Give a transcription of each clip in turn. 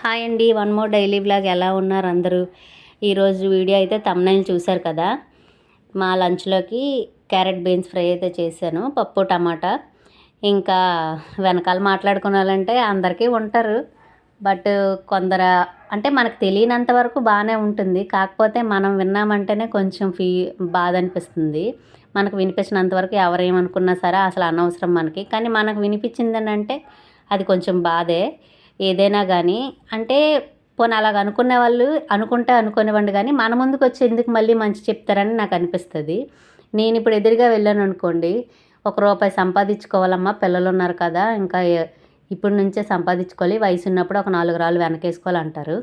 Hi అండి. One more daily vlog. ఎలా ఉన్నారు అందరూ? ఈరోజు వీడియో అయితే థంబ్నెయిల్ చూశారు కదా. మా లంచ్లోకి క్యారెట్ బీన్స్ ఫ్రై అయితే చేశాను, పప్పు టమాటా. ఇంకా వెనకాల మాట్లాడుకోవాలంటే అందరికీ ఉంటారు, బట్ కొందరు అంటే మనకు తెలియనంత వరకు బాగానే ఉంటుంది. కాకపోతే మనం విన్నామంటేనే కొంచెం బాధ అనిపిస్తుంది. మనకు వినిపించినంత వరకు ఎవరేమనుకున్నా సరే అసలు అనవసరం మనకి. కానీ మనకు వినిపించిందని అంటే అది కొంచెం బాధే ఏదైనా కానీ. అంటే పోనీ అలాగ అనుకునే వాళ్ళు అనుకుంటే అనుకునేవాడిని, కానీ మన ముందుకు వచ్చి ఎందుకు మళ్ళీ మంచి చెప్తారని నాకు అనిపిస్తుంది. నేను ఇప్పుడు ఎదురుగా వెళ్ళాను అనుకోండి, ₹1 సంపాదించుకోవాలమ్మా, పిల్లలు ఉన్నారు కదా, ఇంకా ఇప్పటి నుంచే సంపాదించుకోవాలి, వయసు ఉన్నప్పుడు ఒక 4 రాళ్ళు వెనకేసుకోవాలంటారు.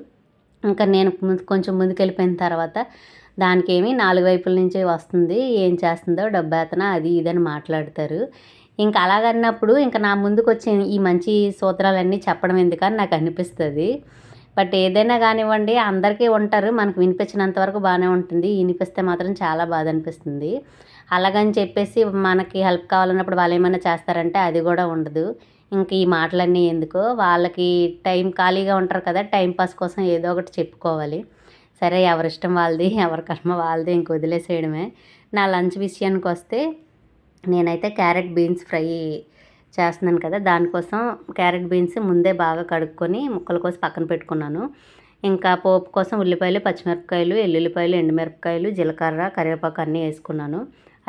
ఇంకా నేను కొంచెం ముందుకెళ్ళిపోయిన తర్వాత దానికేమి 4 వైపుల నుంచి వస్తుంది, ఏం చేస్తుందో డబ్బేతనా అది ఇదని మాట్లాడతారు. ఇంకా అలాగన్నప్పుడు ఇంకా నా ముందుకు వచ్చి ఈ మంచి సూత్రాలన్నీ చెప్పడం ఎందుకని నాకు అనిపిస్తుంది. బట్ ఏదైనా కానివ్వండి, అందరికీ ఉంటారు, మనకు వినిపించినంత వరకు బాగానే ఉంటుంది, వినిపిస్తే మాత్రం చాలా బాధ అనిపిస్తుంది. అలాగని చెప్పేసి మనకి హెల్ప్ కావాలన్నప్పుడు వాళ్ళు ఏమైనా చేస్తారంటే అది కూడా ఉండదు. ఇంక ఈ మాటలన్నీ ఎందుకో, వాళ్ళకి టైం ఖాళీగా ఉంటారు కదా, టైంపాస్ కోసం ఏదో ఒకటి చెప్పుకోవాలి. సరే, ఎవరిష్టం వాళ్ళది, ఎవరి కర్మ వాళ్ళది, ఇంక వదిలేసేయడమే. నా లంచ్ విషయానికి వస్తే నేనైతే క్యారెట్ బీన్స్ ఫ్రై చేస్తున్నాను కదా, దానికోసం క్యారెట్ బీన్స్ ముందే బాగా కడుక్కొని ముక్కల కోసం పక్కన పెట్టుకున్నాను. ఇంకా పోపు కోసం ఉల్లిపాయలు, పచ్చిమిరపకాయలు, ఎల్లుల్లిపాయలు, ఎండుమిరపకాయలు, జీలకర్ర, కరివేపాకు అన్నీ వేసుకున్నాను.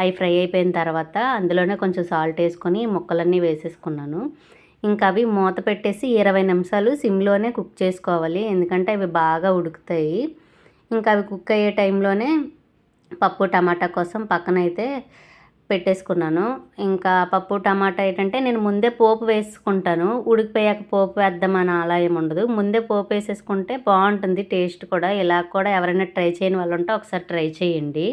అవి ఫ్రై అయిపోయిన తర్వాత అందులోనే కొంచెం సాల్ట్ వేసుకొని ముక్కలన్నీ వేసేసుకున్నాను. ఇంకా అవి మూత పెట్టేసి 20 నిమిషాలు సిమ్లోనే కుక్ చేసుకోవాలి, ఎందుకంటే అవి బాగా ఉడుకుతాయి. ఇంకా అవి కుక్ అయ్యే టైంలోనే పప్పు టమాటా కోసం పక్కనైతే పెట్టేసుకున్నాను. ఇంకా పప్పు టమాటా ఏంటంటే నేను ముందే పోపు వేసుకుంటాను, ఉడికిపోయాక పోపు వేద్దామని అలా ఏముండదు. ముందే పోపు వేసేసుకుంటే బాగుంటుంది టేస్ట్ కూడా. ఇలా కూడా ఎవరైనా ట్రై చేయని వాళ్ళు ఉంటే ఒకసారి ట్రై చేయండి.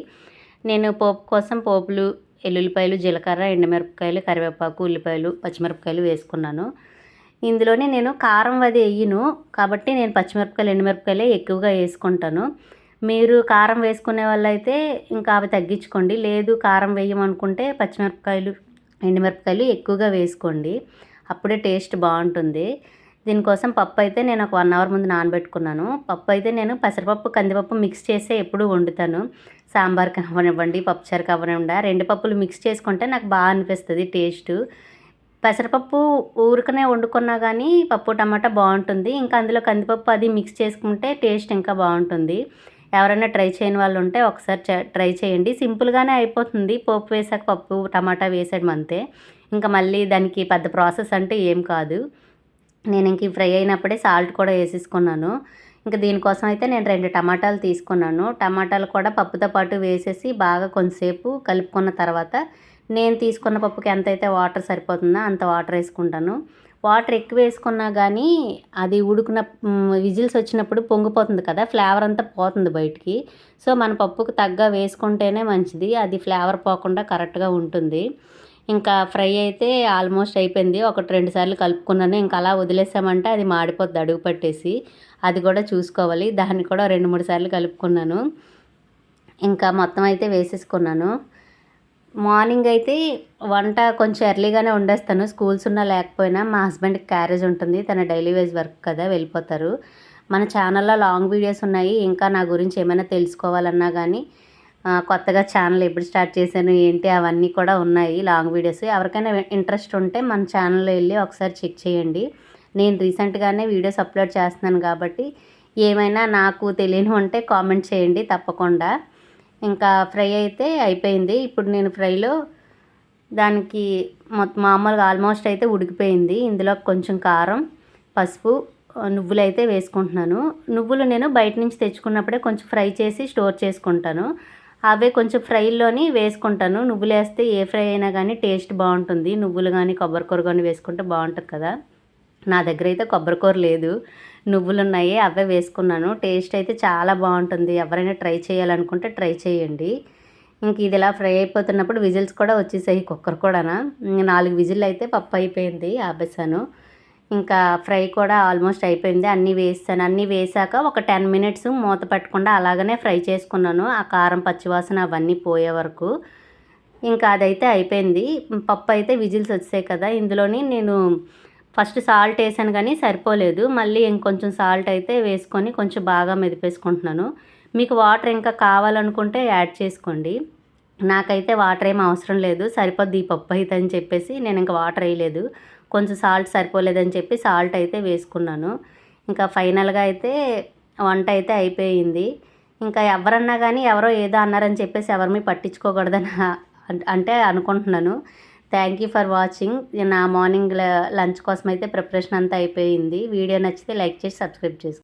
నేను పోపు కోసం పోపులు, ఎల్లుల్లిపాయలు, జీలకర్ర, ఎండుమిరపకాయలు, కరివేపాకు, ఉల్లిపాయలు, పచ్చిమిరపకాయలు వేసుకున్నాను. ఇందులోనే నేను కారం అది వేయను, కాబట్టి నేను పచ్చిమిరపకాయలు, ఎండుమిరపకాయలే ఎక్కువగా వేసుకుంటాను. మీరు కారం వేసుకునే వాళ్ళైతే ఇంకా అవి తగ్గించుకోండి, లేదు కారం వేయమనుకుంటే పచ్చిమిరపకాయలు, ఎండుమిరపకాయలు ఎక్కువగా వేసుకోండి, అప్పుడే టేస్ట్ బాగుంటుంది. దీనికోసం పప్పు అయితే నేను ఒక 1 అవర్ ముందు నానబెట్టుకున్నాను. పప్పు అయితే నేను పెసరపప్పు, కందిపప్పు మిక్స్ చేసే ఎప్పుడు వండుతాను. సాంబార్కి అవ్వనివ్వండి, పప్పుచారుకి అవ్వనివ్వండి, 2 పప్పులు మిక్స్ చేసుకుంటే నాకు బాగా అనిపిస్తుంది టేస్టు. పెసరపప్పు ఊరికనే వండుకున్నా కానీ పప్పు టమాటా బాగుంటుంది, ఇంకా అందులో కందిపప్పు అది మిక్స్ చేసుకుంటే టేస్ట్ ఇంకా బాగుంటుంది. ఎవరైనా ట్రై చేయని వాళ్ళు ఉంటే ఒకసారి ట్రై చేయండి, సింపుల్గానే అయిపోతుంది. పోపు వేసాక పప్పు టమాటా వేసేయడం అంతే, ఇంకా మళ్ళీ దానికి పెద్ద ప్రాసెస్ అంటే ఏం కాదు. నేను ఇంక ఫ్రై అయినప్పుడే సాల్ట్ కూడా వేసేసుకున్నాను. ఇంకా దీనికోసం అయితే నేను 2 టమాటాలు తీసుకున్నాను. టమాటాలు కూడా పప్పుతో పాటు వేసేసి బాగా కొంతసేపు కలుపుకున్న తర్వాత నేను తీసుకున్న పప్పుకి ఎంతైతే వాటర్ సరిపోతుందో అంత వాటర్ వేసుకుంటాను. వాటర్ ఎక్కువ వేసుకున్నా కానీ అది ఉడికిన విజిల్స్ వచ్చినప్పుడు పొంగిపోతుంది కదా, ఫ్లేవర్ అంతా పోతుంది బయటికి. సో మన పప్పుకు తగ్గ వేసుకుంటేనే మంచిది, అది ఫ్లేవర్ పోకుండా కరెక్ట్గా ఉంటుంది. ఇంకా ఫ్రై అయితే ఆల్మోస్ట్ అయిపోయింది, 1-2 సార్లు కలుపుకున్నాను. ఇంకా అలా వదిలేసామంటే అది మాడిపోద్ది అడుగు పట్టేసి, అది కూడా చూసుకోవాలి. దాన్ని కూడా 2-3 సార్లు కలుపుకున్నాను. ఇంకా మొత్తం అయితే వేసేసుకున్నాను. మార్నింగ్ అయితే వంట కొంచెం ఎర్లీగానే వండేస్తాను, స్కూల్స్ ఉన్నా లేకపోయినా. మా హస్బెండ్కి క్యారేజ్ ఉంటుంది, తన డైలీ వేజ్ వర్క్ కదా, వెళ్ళిపోతారు. మన ఛానల్లో లాంగ్ వీడియోస్ ఉన్నాయి, ఇంకా నా గురించి ఏమైనా తెలుసుకోవాలన్నా కానీ కొత్తగా ఛానల్ ఎప్పుడు స్టార్ట్ చేశాను ఏంటి అవన్నీ కూడా ఉన్నాయి లాంగ్ వీడియోస్. ఎవరికైనా ఇంట్రెస్ట్ ఉంటే మన ఛానల్లో వెళ్ళి ఒకసారి చెక్ చేయండి. నేను రీసెంట్గానే వీడియోస్ అప్లోడ్ చేస్తున్నాను కాబట్టి ఏమైనా నాకు తెలియని ఉంటే కామెంట్ చేయండి తప్పకుండా. ఇంకా ఫ్రై అయితే అయిపోయింది. ఇప్పుడు నేను ఫ్రైలో దానికి మామూలుగా ఆల్మోస్ట్ అయితే ఉడికిపోయింది. ఇందులో కొంచెం కారం, పసుపు, నువ్వులు అయితే వేసుకుంటున్నాను. నువ్వులు నేను బయట నుంచి తెచ్చుకున్నప్పుడే కొంచెం ఫ్రై చేసి స్టోర్ చేసుకుంటాను, అవే కొంచెం ఫ్రైలోని వేసుకుంటాను. నువ్వులు వేస్తే ఏ ఫ్రై అయినా కానీ టేస్ట్ బాగుంటుంది, నువ్వులు కానీ కొబ్బరికూర కానీ వేసుకుంటే బాగుంటుంది కదా. నా దగ్గర అయితే కొబ్బరికూర లేదు, నువ్వులు ఉన్నాయి, అవే వేసుకున్నాను. టేస్ట్ అయితే చాలా బాగుంటుంది, ఎవరైనా ట్రై చేయాలనుకుంటే ట్రై చేయండి. ఇంక ఇది ఇలా ఫ్రై అయిపోతున్నప్పుడు విజిల్స్ కూడా వచ్చేసాయి, కుక్కర్ కూడా 4 విజిల్ అయితే పప్పు అయిపోయింది, ఆపేసాను. ఇంకా ఫ్రై కూడా ఆల్మోస్ట్ అయిపోయింది, అన్నీ వేసాను. అన్నీ వేసాక ఒక 10 మినిట్స్ మూత పెట్టకుండా అలాగనే ఫ్రై చేసుకున్నాను, ఆ కారం పచ్చివాసన అవన్నీ పోయే వరకు. ఇంకా అదైతే అయిపోయింది. పప్పు అయితే విజిల్స్ వచ్చాయి కదా, ఇందులోని నేను ఫస్ట్ సాల్ట్ వేసాను కానీ సరిపోలేదు. మళ్ళీ ఇంకొంచెం సాల్ట్ అయితే వేసుకొని కొంచెం బాగా మెదిపేసుకుంటున్నాను. మీకు వాటర్ ఇంకా కావాలనుకుంటే యాడ్ చేసుకోండి. నాకైతే వాటర్ ఏమి అవసరం లేదు, సరిపోద్ది ఈ పప్పు అయితే అని చెప్పేసి నేను ఇంకా వాటర్ వేయలేదు. కొంచెం సాల్ట్ సరిపోలేదని చెప్పి సాల్ట్ అయితే వేసుకున్నాను. ఇంకా ఫైనల్గా అయితే వంట అయితే అయిపోయింది. ఇంకా ఎవరన్నా కానీ ఎవరో ఏదో అన్నారని చెప్పేసి ఎవరిని పట్టించుకోకూడదని అంటే అనుకుంటున్నాను. Thank you for watching. నా మార్నింగ్ లంచ్ కోసం అయితే ప్రిపరేషన్ అంతా అయిపోయింది. వీడియో నచ్చితే లైక్ చేసి సబ్స్క్రైబ్ చేసుకోండి.